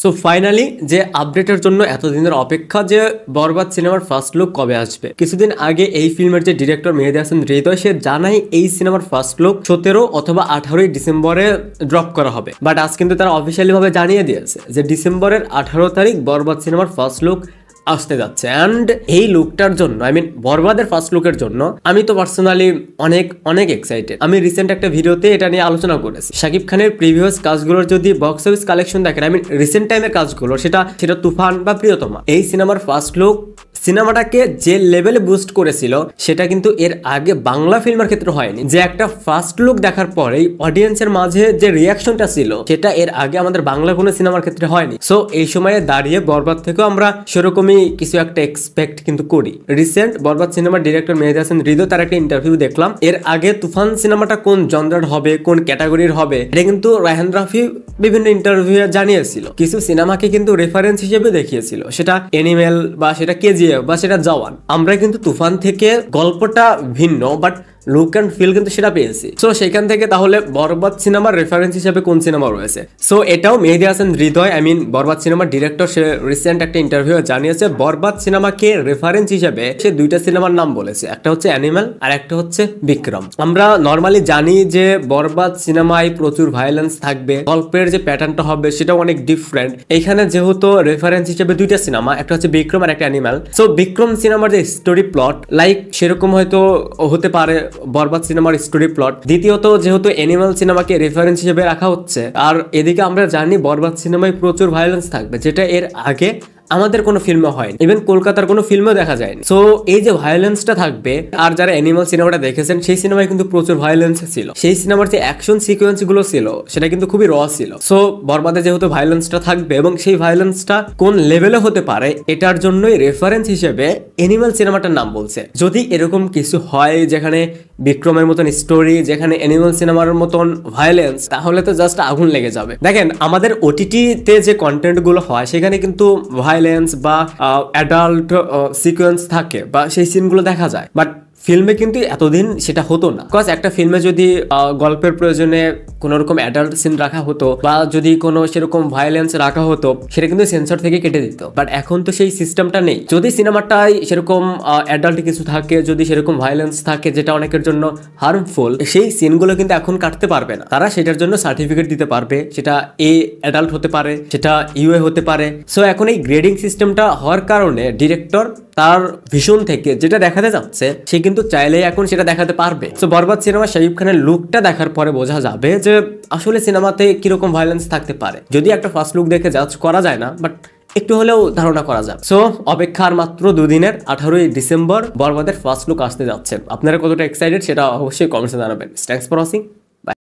So finally যে আপডেটের জন্য এতদিনের অপেক্ষা যে বরবাদ সিনেমার ফার্স্ট লুক কবে আসবে, কিছুদিন আগে এই ফিল্মের যে ডিরেক্টর মেহেদী হাসান হৃদয় সে জানাই এই সিনেমার ফার্স্ট লুক 17 অথবা 18 ডিসেম্বরে ড্রপ করা হবে। বাট আজ কিন্তু তারা অফিসিয়ালি ভাবে জানিয়ে দিয়েছে যে ডিসেম্বরের 18 তারিখ বরবাদ সিনেমার ফার্স্ট লুক আসতে যাচ্ছে। অ্যান্ড এই লুকটার জন্য বরবাদের ফার্স্ট লুকের জন্য আমি তো পার্সোনালি অনেক অনেক এক্সাইটেড। আমি রিসেন্ট একটা ভিডিওতে এটা নিয়ে আলোচনা করেছি। শাকিব খানের প্রিভিয়াস কাজগুলোর যদি বক্স অফিস কালেকশন দেখেন, রিসেন্ট টাইমের কাজগুলো, সেটা তুফান বা প্রিয়তমা, এই সিনেমার ফার্স্ট লুক সিনেমাটাকে যে লেভেলে বুস্ট করেছিল সেটা কিন্তু এর আগে বাংলা ফিল্মের ক্ষেত্রে হয়নি। যে একটা ফার্স্ট লুক দেখার পরেই অডিয়েন্সের মাঝে যে রিয়াকশনটা ছিল সেটা এর আগে আমাদের বাংলা কোনো সিনেমার ক্ষেত্রে হয়নি। সো এই সময়ে দাঁড়িয়ে বরবাদ থেকেও আমরা সেরকমই কিছু একটা এক্সপেক্ট কিন্তু করি। রিসেন্ট বরবাদ সিনেমার ডিরেক্টর মেহেদী হাসান হৃদয় তার একটা ইন্টারভিউ দেখলাম। এর আগে তুফান সিনেমাটা কোন জনরার হবে, কোন ক্যাটাগরির হবে, এটা কিন্তু রায়হান রাফি বিভিন্ন ইন্টারভিউ জানিয়েছিল। কিছু সিনেমাকে কিন্তু রেফারেন্স হিসেবে দেখিয়েছিল, সেটা এনিমেল বা সেটা কেজিএফ বা সেটা জওয়ান। আমরা কিন্তু তুফান থেকে গল্পটা ভিন্ন বাট লুক অ্যান্ড ফিল কিন্তু সেটা পেয়েছি। সো সেখান থেকে তাহলে বরবাদ সিনেমার রেফারেন্স হিসেবে কোন সিনেমা রয়েছে? সো এটাও মেহেদী হাসান হৃদয় বরবাদ সিনেমার ডিরেক্টর সে রিসেন্ট একটা ইন্টারভিউ জানিয়েছে বরবাদ সিনেমাকে রেফারেন্স হিসেবে সে দুইটা সিনেমার নাম বলেছে, একটা হচ্ছে অ্যানিমাল আর একটা হচ্ছে বিক্রম। আমরা নর্মালি জানি যে বরবাদ সিনেমায় প্রচুর ভায়োলেন্স থাকবে, গল্পের যে প্যাটার্নটা হবে সেটাও অনেক ডিফারেন্ট। এইখানে যেহেতু রেফারেন্স হিসেবে দুইটা সিনেমা, একটা হচ্ছে বিক্রম আর একটা অ্যানিমাল। সো বিক্রম সিনেমার যে স্টোরি প্লট সেরকম হয়তো হতে পারে বরবাদ সিনেমার স্টোরি প্লট। দ্বিতীয়ত যেহেতু অ্যানিমাল সিনেমাকে রেফারেন্স হিসেবে রাখা হচ্ছে, আর এদিকে আমরা জানি বরবাদ সিনেমায় প্রচুর ভায়োলেন্স থাকবে, যেটা এর আগে আমাদের কোনো ফিল্মে হয়নি, ইভেন কলকাতার কোনো ফিল্মেও দেখা যায়নি। সো এই যে ভায়োলেন্সটা থাকবে, আর যারা অ্যানিমাল সিনেমাটা দেখেছেন সেই সিনেমায় কিন্তু প্রচুর ভায়োলেন্স ছিল, সেই সিনেমার যে অ্যাকশন সিকোয়েন্স গুলো ছিল সেটা কিন্তু খুবই র ছিল। সো বরবাদে যেহেতু ভায়োলেন্সটা থাকবে এবং সেই ভায়োলেন্সটা কোন লেভেলে হতে পারে এটার জন্যই রেফারেন্স হিসেবে অ্যানিমাল সিনেমাটার নাম বলছে। যদি এরকম কিছু হয় যেখানে বিক্রমের মতন স্টোরি, যেখানে অ্যানিমাল সিনেমার মতন ভায়োলেন্স, তাহলে তো জাস্ট আগুন লেগে যাবে। দেখেন আমাদের ওটিটিতে যে কন্টেন্ট গুলো হয় সেখানে কিন্তু ভায়োলেন্স বা অ্যাডাল্ট সিকোয়েন্স থাকে বা সেই সিনগুলো দেখা যায়, বাট ফিল্মে কিন্তু এতদিন সেটা হতো না। বিকজ একটা ফিল্মে যদি গল্পের প্রয়োজনে কোনো রকম অ্যাডাল্ট সিন রাখা হতো বা যদি কোনো সেরকম ভায়োলেন্স রাখা হতো সেটা কিন্তু সেন্সর থেকে কেটে দিত। বাট এখন তো সেই সিস্টেমটা নেই। যদি সিনেমাটায় সেরকম অ্যাডাল্ট কিছু থাকে, যদি সেরকম ভায়োলেন্স থাকে যেটা অনেকের জন্য হার্মফুল, সেই সিনগুলো কিন্তু এখন কাটতে পারবে না। তারা সেটার জন্য সার্টিফিকেট দিতে পারবে, সেটা অ্যাডাল্ট হতে পারে, সেটা ইউএ হতে পারে। সো এখন এই গ্রেডিং সিস্টেমটা হওয়ার কারণে ডিরেক্টর তার ভিশন থেকে যেটা দেখাতে যাচ্ছে সে কিন্তু চাইলেই এখন সেটা দেখাতে পারবে। সো বরবাদ সিনেমা শাকিব খানের লুকটা দেখার পরে বোঝা যাবে যে আসলে সিনেমাতে কিরকম ভায়োলেন্স থাকতে পারে। যদি একটা ফার্স্ট লুক দেখে জাজ করা যায় না, বাট একটু হলেও ধারণা করা যায়। সো অপেক্ষার মাত্র 2 দিনের 18 ডিসেম্বর বরবাদের ফার্স্ট লুক আসতে যাচ্ছে। আপনারা কতটা এক্সাইটেড সেটা অবশ্যই কমেন্টসে জানাবেন। Thanks for watching.